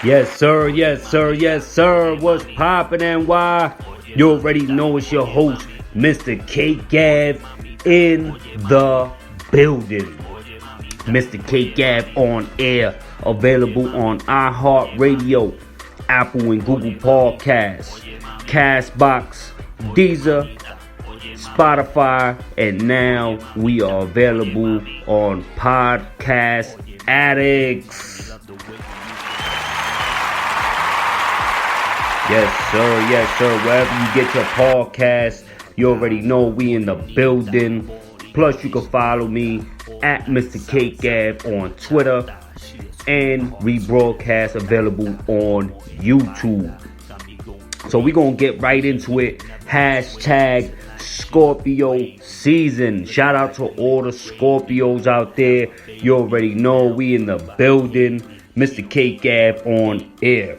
Yes, sir. Yes, sir. Yes, sir. What's poppin' and why? You already know it's your host, Mrcakeave in the building. Mrcakeave On-Air, available on iHeartRadio, Apple and Google Podcasts, Castbox, Deezer, Spotify, and now we are available on Podcast Addicts. Yes, sir. Yes, sir. Wherever you get your podcast, you already know we in the building. Plus, you can follow me at Mrcakeave on Twitter and rebroadcast available on YouTube. So we're going to get right into it. Hashtag Scorpio season. Shout out to all the Scorpios out there. You already know we in the building. Mrcakeave on air.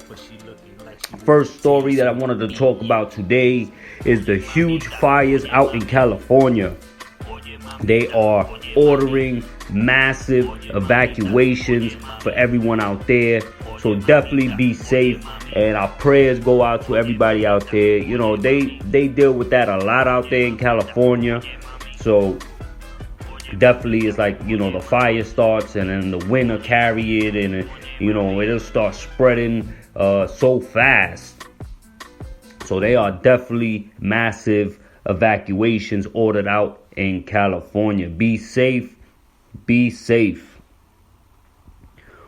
First story that I wanted to talk about today is the huge fires out in California. They are ordering massive evacuations for everyone out there. So definitely be safe, and our prayers go out to everybody out there. You know, they deal with that a lot out there in California. So definitely it's like, you know, the fire starts and then the wind will carry it, and you know, it'll start spreading so fast. So they are definitely massive evacuations ordered out in California. Be safe. Be safe.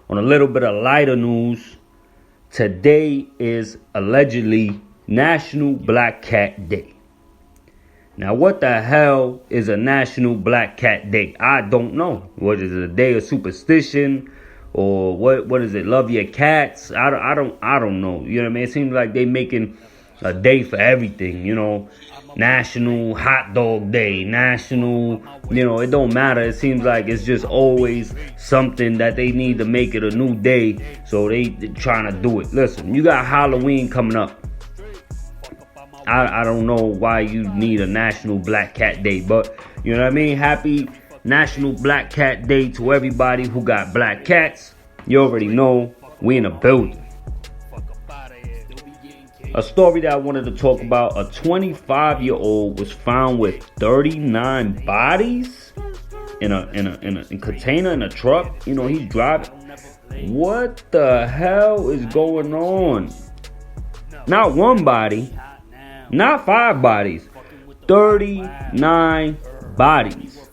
On a little bit of lighter news, today is allegedly National Black Cat Day. Now, what the hell is a National Black Cat Day? I don't know. What is it, a day of superstition? Or what is it? Love your cats? I don't know. You know what I mean? It seems like they making a day for everything, you know. National Hot Dog Day, National, you know, it don't matter. It seems like it's just always something that they need to make it a new day. So they trying to do it. Listen, you got Halloween coming up. I don't know why you need a National Black Cat Day, but you know what I mean? Happy National Black Cat Day to everybody who got black cats. You already know we in a building. A story that I wanted to talk about: a 25-year-old was found with 39 bodies in a container in a truck. You know, he's driving. What the hell is going on? Not one body, not 5 bodies, 39 bodies.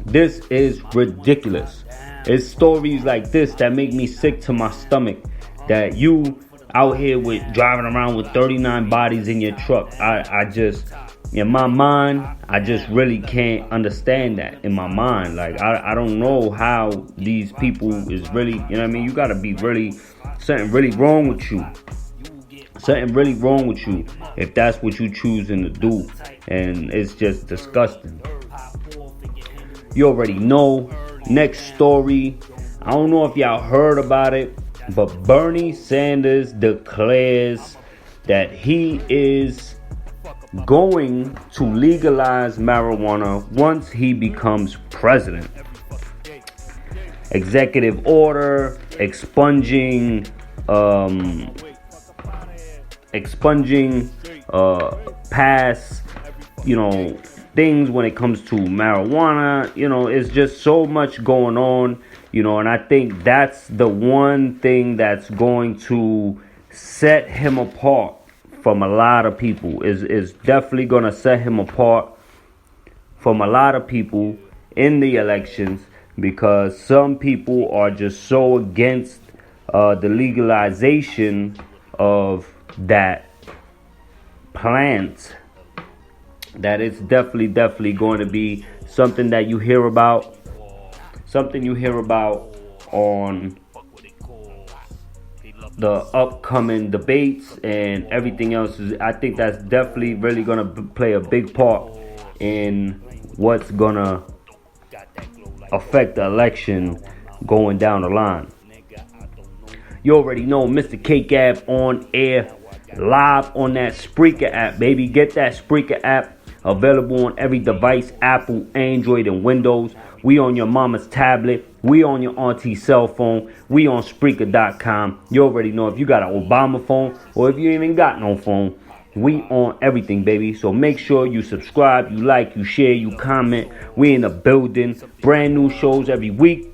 This is ridiculous. It's stories like this that make me sick to my stomach, that you out here with driving around with 39 bodies in your truck. I just, in my mind, I just really can't understand that in my mind. Like, I don't know how these people is really, you know what I mean? You gotta be really, something really wrong with you. Something really wrong with you if that's what you choosing to do. And it's just disgusting. You already know. Next story. I don't know if y'all heard about it, but Bernie Sanders declares that he is going to legalize marijuana once he becomes president. Executive order expunging past, you know, things when it comes to marijuana. You know, it's just so much going on, you know, and I think that's the one thing that's going to set him apart from a lot of people. Is definitely going to set him apart from a lot of people in the elections, because some people are just so against the legalization of that plant that it's definitely going to be something that you hear about, on the upcoming debates and everything else. I think that's definitely really going to play a big part in what's going to affect the election going down the line. You already know Mrcakeave On-Air, live on that Spreaker app, baby. Get that Spreaker app, available on every device, Apple, Android, and Windows. We on your mama's tablet. We on your auntie's cell phone. We on Spreaker.com. You already know if you got an Obama phone or if you even got no phone. We on everything, baby. So make sure you subscribe, you like, you share, you comment. We in the building. Brand new shows every week.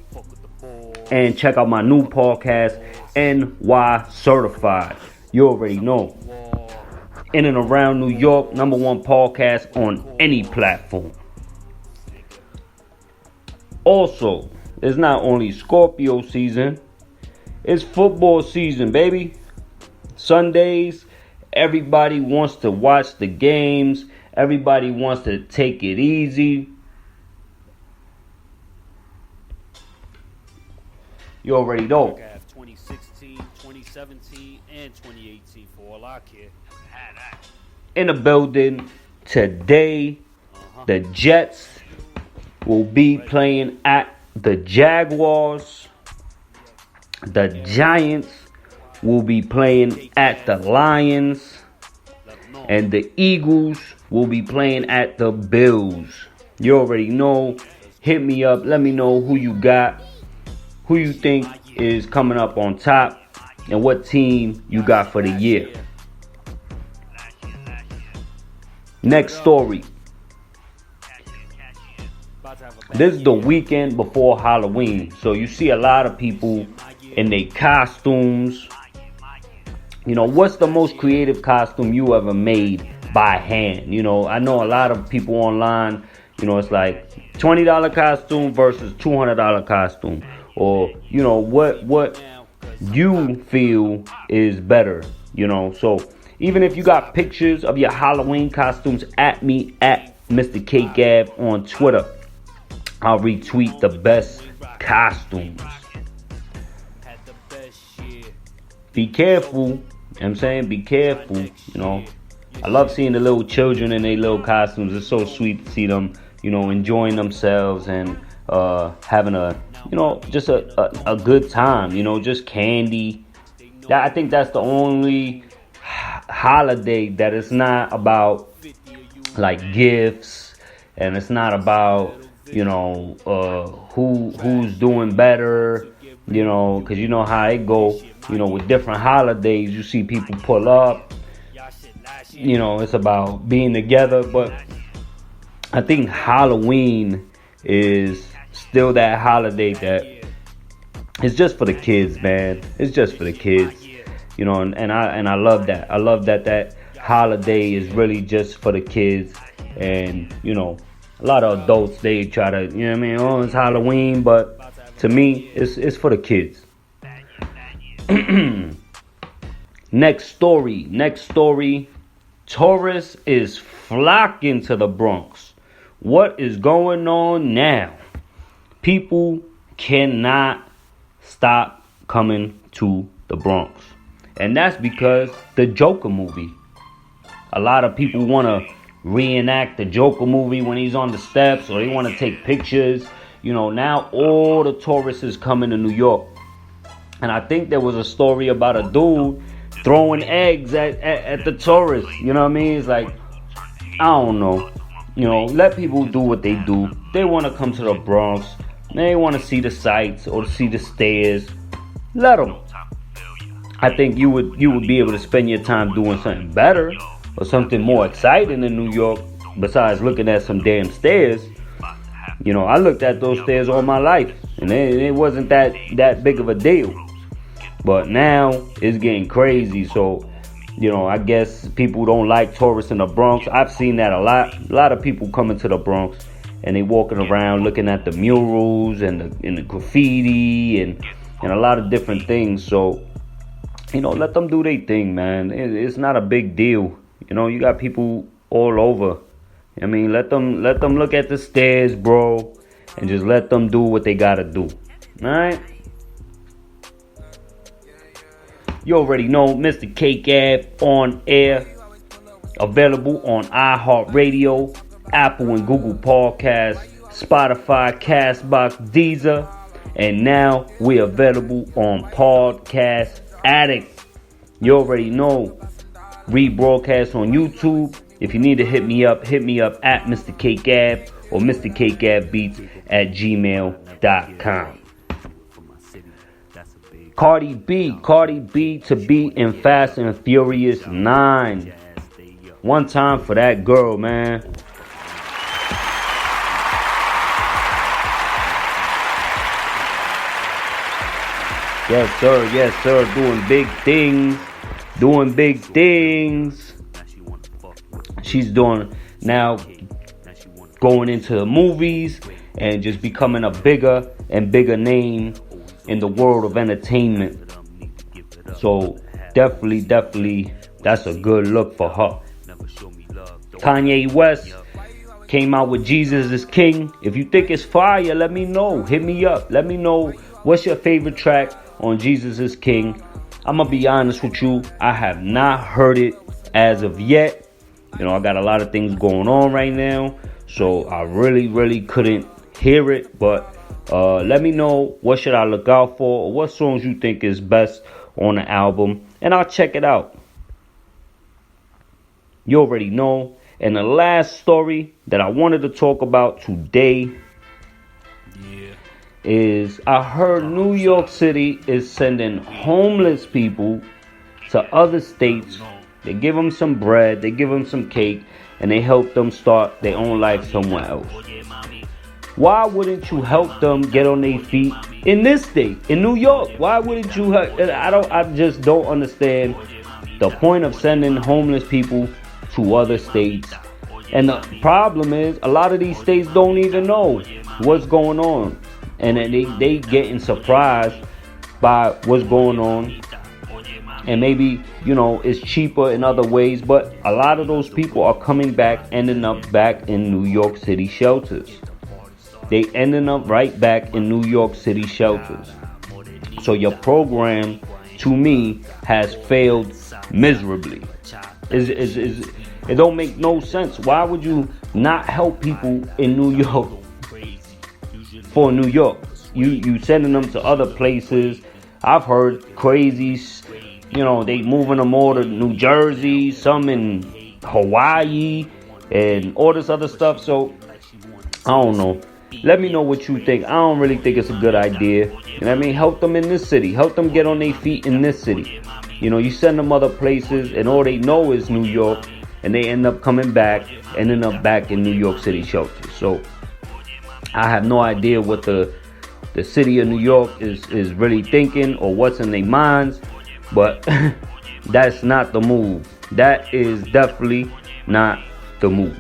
And check out my new podcast, NY Certified. You already know. In and around New York, #1 podcast on any platform. Also, it's not only Scorpio season, it's football season, baby. Sundays, everybody wants to watch the games. Everybody wants to take it easy. You already know. 2016, 2017, and 2018 for all I care. In the building today, the Jets will be playing at the Jaguars. The Giants will be playing at the Lions. And the Eagles will be playing at the Bills. You already know. Hit me up. Let me know who you got. Who you think is coming up on top. And what team you got for the year. Next story. This is the weekend before Halloween. So you see a lot of people in their costumes. You know, what's the most creative costume you ever made by hand? You know, I know a lot of people online, you know, it's like $20 costume versus $200 costume. Or, you know, what you feel is better, you know. So even if you got pictures of your Halloween costumes, at me at Mrcakeave on Twitter. I'll retweet the best costumes. Be careful. You know what I'm saying? Be careful. You know, I love seeing the little children in their little costumes. It's so sweet to see them, you know, enjoying themselves and having a, you know, just a good time. You know, just candy. I think that's the only holiday that it's not about like gifts, and it's not about, you know, who's doing better, you know, because you know how it go, you know, with different holidays, you see people pull up, you know, it's about being together. But I think Halloween is still that holiday that it's just for the kids, man. It's just for the kids, you know, and I love that. I love that holiday is really just for the kids. And, you know, a lot of adults, they try to, you know what I mean, oh, it's Halloween, but to me, it's for the kids. Next story. Tourists is flocking to the Bronx. What is going on now? People cannot stop coming to the Bronx. And that's because the Joker movie. A lot of people want to reenact the Joker movie when he's on the steps, or they want to take pictures. You know, now all the tourists is coming to New York. And I think there was a story about a dude throwing eggs at the tourists. You know what I mean? It's like, I don't know. You know, let people do what they do. They want to come to the Bronx. They want to see the sights or see the stairs. Let them. I think you would be able to spend your time doing something better or something more exciting in New York besides looking at some damn stairs. You know, I looked at those stairs all my life, and it wasn't that big of a deal. But now it's getting crazy. So, you know, I guess people don't like tourists in the Bronx. I've seen that a lot. A lot of people coming to the Bronx and they walking around looking at the murals and the graffiti and a lot of different things. So, you know, let them do their thing, man. It's not a big deal. You know, you got people all over. I mean, let them look at the stairs, bro, and just let them do what they gotta do. All right? You already know, Mrcakeave On-Air, available on iHeartRadio, Apple and Google Podcasts, Spotify, Castbox, Deezer, and now we're available on Podcast Addict. You already know, rebroadcast on YouTube. If you need to hit me up at Mrcakeave or mrcakeavebeats@gmail.com. Cardi B to be in Fast and Furious 9. One time for that girl, man. Yes, sir. Doing big things. She's doing now, going into the movies and just becoming a bigger and bigger name in the world of entertainment. So definitely, that's a good look for her. Kanye West came out with Jesus is King. If you think it's fire, let me know. Hit me up. Let me know what's your favorite track on Jesus is King. I'm going to be honest with you. I have not heard it as of yet. You know, I got a lot of things going on right now. So I really couldn't hear it. But let me know what should I look out for, or what songs you think is best on the album, and I'll check it out. You already know. And the last story that I wanted to talk about today is I heard New York City is sending homeless people to other states. They give them some bread, they give them some cake, and they help them start their own life somewhere else. Why wouldn't you help them get on their feet in this state, in New York? Why wouldn't you help? I just don't understand the point of sending homeless people to other states. And the problem is, a lot of these states don't even know what's going on. And then they getting surprised by what's going on. And maybe, you know, it's cheaper in other ways. But a lot of those people are coming back, ending up back in New York City shelters. They ending up right back in New York City shelters. So your program, to me, has failed miserably. It don't make no sense. Why would you not help people in New York for New York? You sending them to other places. I've heard crazies, you know, they moving them all to New Jersey, some in Hawaii, and all this other stuff. So, I don't know. Let me know what you think. I don't really think it's a good idea. You know what I mean? Help them in this city. Help them get on their feet in this city. You know, you send them other places, and all they know is New York, and they end up coming back, ending up back in New York City shelters. So, I have no idea what the city of New York is really thinking or what's in their minds, but that's not the move. That is definitely not the move.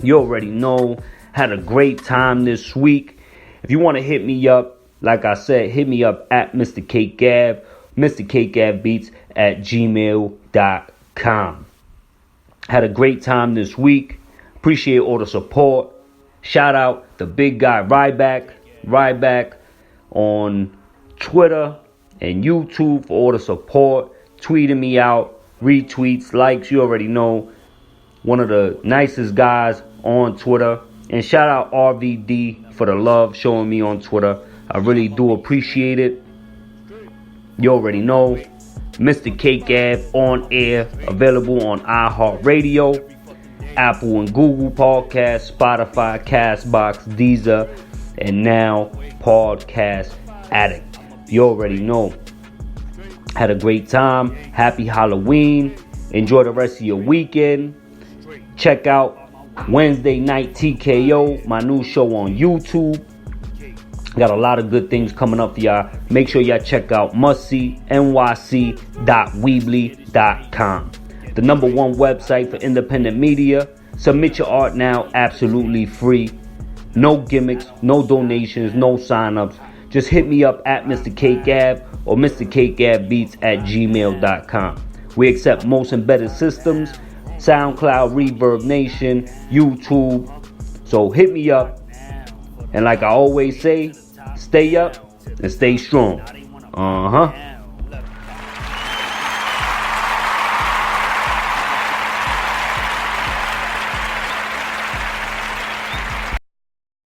You already know. Had a great time this week. If you want to hit me up, like I said, hit me up at Mrcakeave, mrcakeavebeats@gmail.com. Had a great time this week. Appreciate all the support. Shout out the big guy Ryback on Twitter and YouTube for all the support. Tweeting me out, retweets, likes. You already know. One of the nicest guys on Twitter. And shout out RVD for the love showing me on Twitter. I really do appreciate it. You already know. Mrcakeave On-Air, available on iHeartRadio, Apple and Google Podcasts, Spotify, Castbox, Deezer, and now Podcast Addict. You already know. Had a great time. Happy Halloween. Enjoy the rest of your weekend. Check out Wednesday Night TKO, my new show on YouTube. Got a lot of good things coming up for y'all. Make sure y'all check out mustseenyc.weebly.com. The #1 website for independent media. Submit your art now, absolutely free. No gimmicks, no donations, no sign-ups. Just hit me up at Mrcakeave or mrcakeavebeats@gmail.com. We accept most embedded systems, SoundCloud, Reverb Nation, YouTube. So hit me up. And like I always say, stay up and stay strong.